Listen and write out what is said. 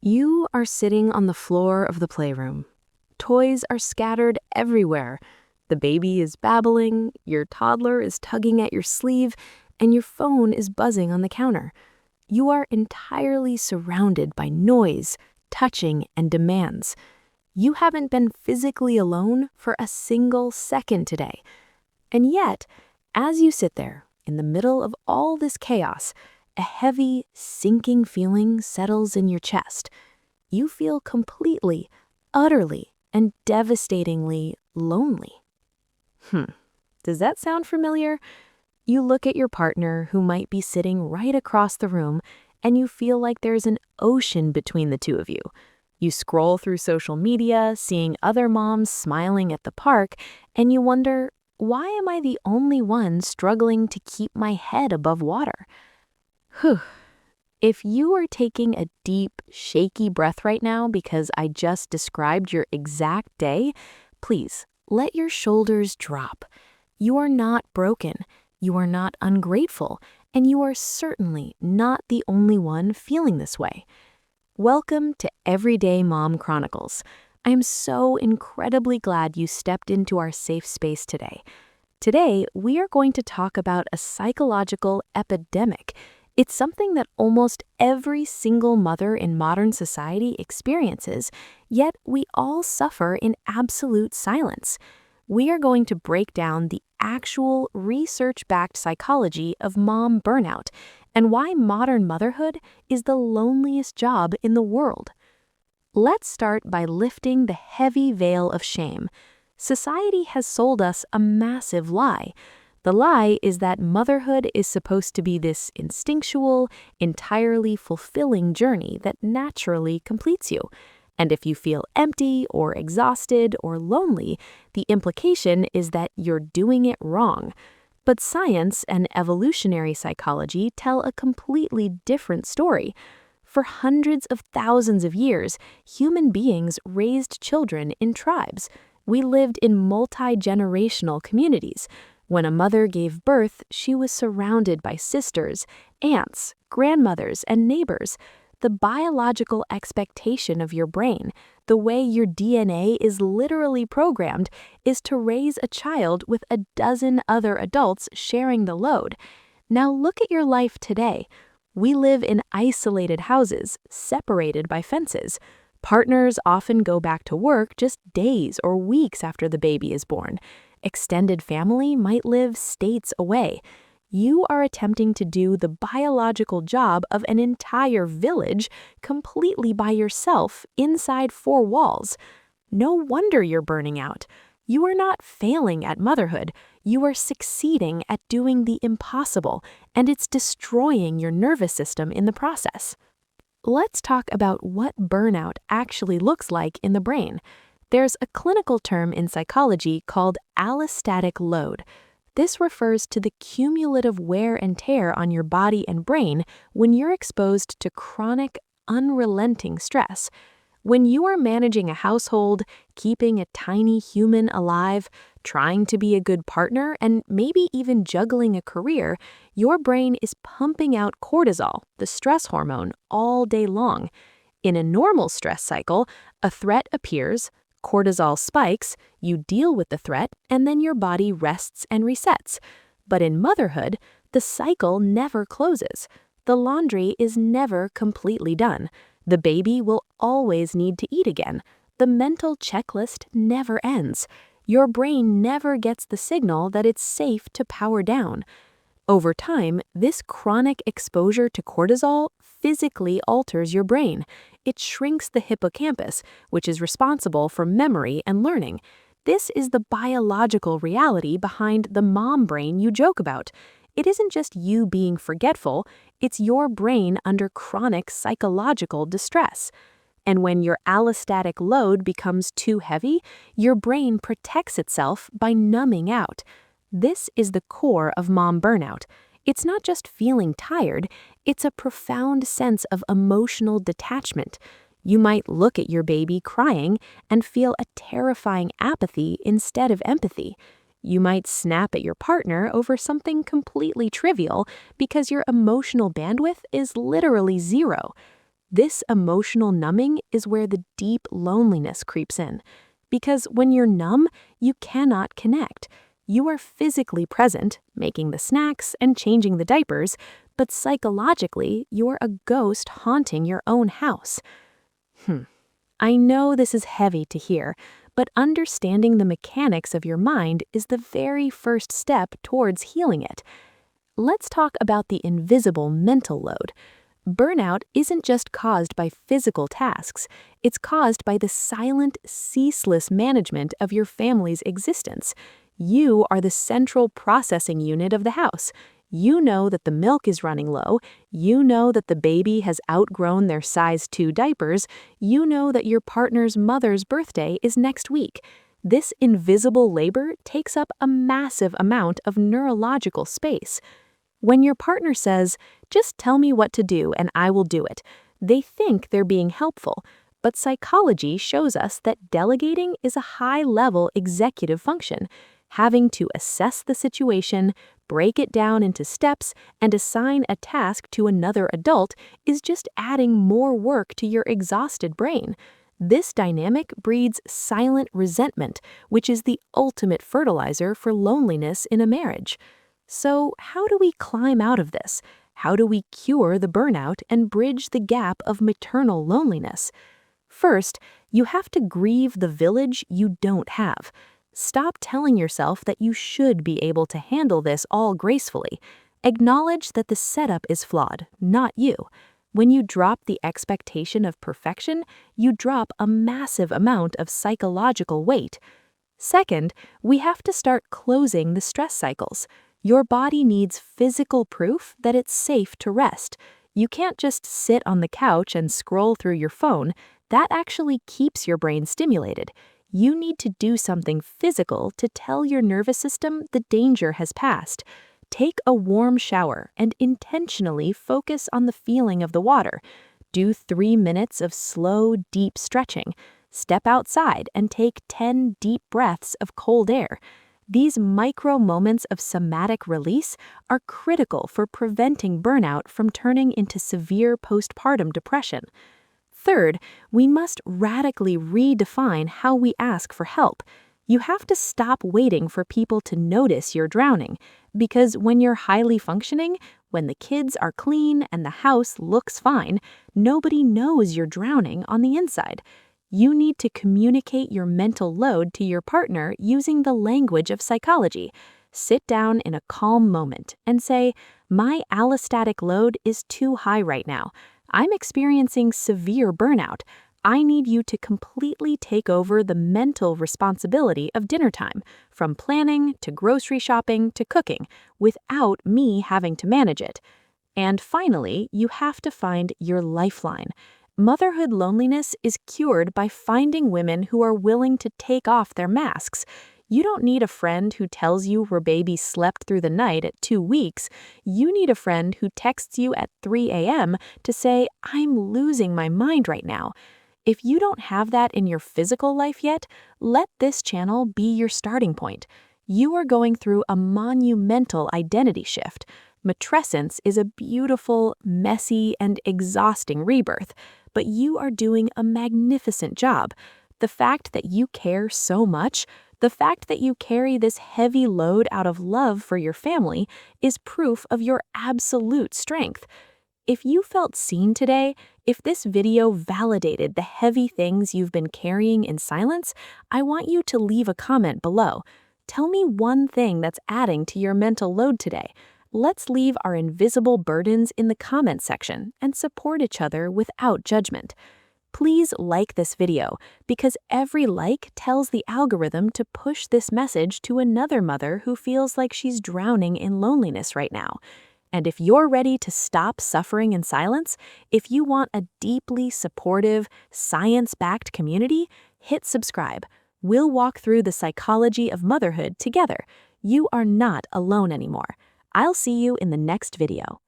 You are sitting on the floor of the playroom. Toys are scattered everywhere. The baby is babbling, your toddler is tugging at your sleeve, and your phone is buzzing on the counter. You are entirely surrounded by noise, touching, and demands. You haven't been physically alone for a single second today. And yet, as you sit there, in the middle of all this chaos, a heavy, sinking feeling settles in your chest. You feel completely, utterly, and devastatingly lonely. Does that sound familiar? You look at your partner who might be sitting right across the room, and you feel like there's an ocean between the two of you. You scroll through social media, seeing other moms smiling at the park, and you wonder, why am I the only one struggling to keep my head above water? If you are taking a deep, shaky breath right now because I just described your exact day, please let your shoulders drop. You are not broken, you are not ungrateful, and you are certainly not the only one feeling this way. Welcome to Everyday Mom Chronicles. I am so incredibly glad you stepped into our safe space today. Today, we are going to talk about a psychological epidemic. It's something that almost every single mother in modern society experiences, yet we all suffer in absolute silence. We are going to break down the actual research-backed psychology of mom burnout and why modern motherhood is the loneliest job in the world. Let's start by lifting the heavy veil of shame. Society has sold us a massive lie. The lie is that motherhood is supposed to be this instinctual, entirely fulfilling journey that naturally completes you. And if you feel empty or exhausted or lonely, the implication is that you're doing it wrong. But science and evolutionary psychology tell a completely different story. For hundreds of thousands of years, human beings raised children in tribes. We lived in multi-generational communities. When a mother gave birth, she was surrounded by sisters, aunts, grandmothers, and neighbors. The biological expectation of your brain, the way your DNA is literally programmed, is to raise a child with a dozen other adults sharing the load. Now look at your life today. We live in isolated houses, separated by fences. Partners often go back to work just days or weeks after the baby is born. Extended family might live states away. You are attempting to do the biological job of an entire village completely by yourself inside four walls. No wonder you're burning out. You are not failing at motherhood. You are succeeding at doing the impossible, and it's destroying your nervous system in the process. Let's talk about what burnout actually looks like in the brain. There's a clinical term in psychology called allostatic load. This refers to the cumulative wear and tear on your body and brain when you're exposed to chronic, unrelenting stress. When you are managing a household, keeping a tiny human alive, trying to be a good partner, and maybe even juggling a career, your brain is pumping out cortisol, the stress hormone, all day long. In a normal stress cycle, a threat appears, cortisol spikes, you deal with the threat, and then your body rests and resets. But in motherhood, the cycle never closes. The laundry is never completely done. The baby will always need to eat again. The mental checklist never ends. Your brain never gets the signal that it's safe to power down. Over time, this chronic exposure to cortisol physically alters your brain. It shrinks the hippocampus, which is responsible for memory and learning. This is the biological reality behind the mom brain you joke about. It isn't just you being forgetful, it's your brain under chronic psychological distress. And when your allostatic load becomes too heavy, your brain protects itself by numbing out. This is the core of mom burnout. It's not just feeling tired, it's a profound sense of emotional detachment. You might look at your baby crying and feel a terrifying apathy instead of empathy. You might snap at your partner over something completely trivial because your emotional bandwidth is literally zero. This emotional numbing is where the deep loneliness creeps in. Because when you're numb, you cannot connect. You are physically present, making the snacks and changing the diapers, but psychologically, you're a ghost haunting your own house. I know this is heavy to hear, but understanding the mechanics of your mind is the very first step towards healing it. Let's talk about the invisible mental load. Burnout isn't just caused by physical tasks, it's caused by the silent, ceaseless management of your family's existence. You are the central processing unit of the house. You know that the milk is running low, you know that the baby has outgrown their size 2 diapers, you know that your partner's mother's birthday is next week. This invisible labor takes up a massive amount of neurological space. When your partner says, "Just tell me what to do and I will do it," they think they're being helpful, but psychology shows us that delegating is a high-level executive function. Having to assess the situation, break it down into steps, and assign a task to another adult is just adding more work to your exhausted brain. This dynamic breeds silent resentment, which is the ultimate fertilizer for loneliness in a marriage. So, how do we climb out of this? How do we cure the burnout and bridge the gap of maternal loneliness? First, you have to grieve the village you don't have. Stop telling yourself that you should be able to handle this all gracefully. Acknowledge that the setup is flawed, not you. When you drop the expectation of perfection, you drop a massive amount of psychological weight. Second, we have to start closing the stress cycles. Your body needs physical proof that it's safe to rest. You can't just sit on the couch and scroll through your phone. That actually keeps your brain stimulated. You need to do something physical to tell your nervous system the danger has passed. Take a warm shower and intentionally focus on the feeling of the water. Do 3 minutes of slow, deep stretching. Step outside and take 10 deep breaths of cold air. These micro moments of somatic release are critical for preventing burnout from turning into severe postpartum depression. Third, we must radically redefine how we ask for help. You have to stop waiting for people to notice you're drowning, because when you're highly functioning, when the kids are clean and the house looks fine, nobody knows you're drowning on the inside. You need to communicate your mental load to your partner using the language of psychology. Sit down in a calm moment and say, "My allostatic load is too high right now. I'm experiencing severe burnout. I need you to completely take over the mental responsibility of dinner time, from planning to grocery shopping to cooking, without me having to manage it." And finally, you have to find your lifeline. Motherhood loneliness is cured by finding women who are willing to take off their masks. You don't need a friend who tells you her baby slept through the night at 2 weeks. You need a friend who texts you at 3 a.m. to say, "I'm losing my mind right now." If you don't have that in your physical life yet, let this channel be your starting point. You are going through a monumental identity shift. Matrescence is a beautiful, messy, and exhausting rebirth, but you are doing a magnificent job. The fact that you care so much, the fact that you carry this heavy load out of love for your family, is proof of your absolute strength. If you felt seen today, if this video validated the heavy things you've been carrying in silence, I want you to leave a comment below. Tell me one thing that's adding to your mental load today. Let's leave our invisible burdens in the comment section and support each other without judgment. Please like this video, because every like tells the algorithm to push this message to another mother who feels like she's drowning in loneliness right now. And if you're ready to stop suffering in silence, if you want a deeply supportive, science-backed community, hit subscribe. We'll walk through the psychology of motherhood together. You are not alone anymore. I'll see you in the next video.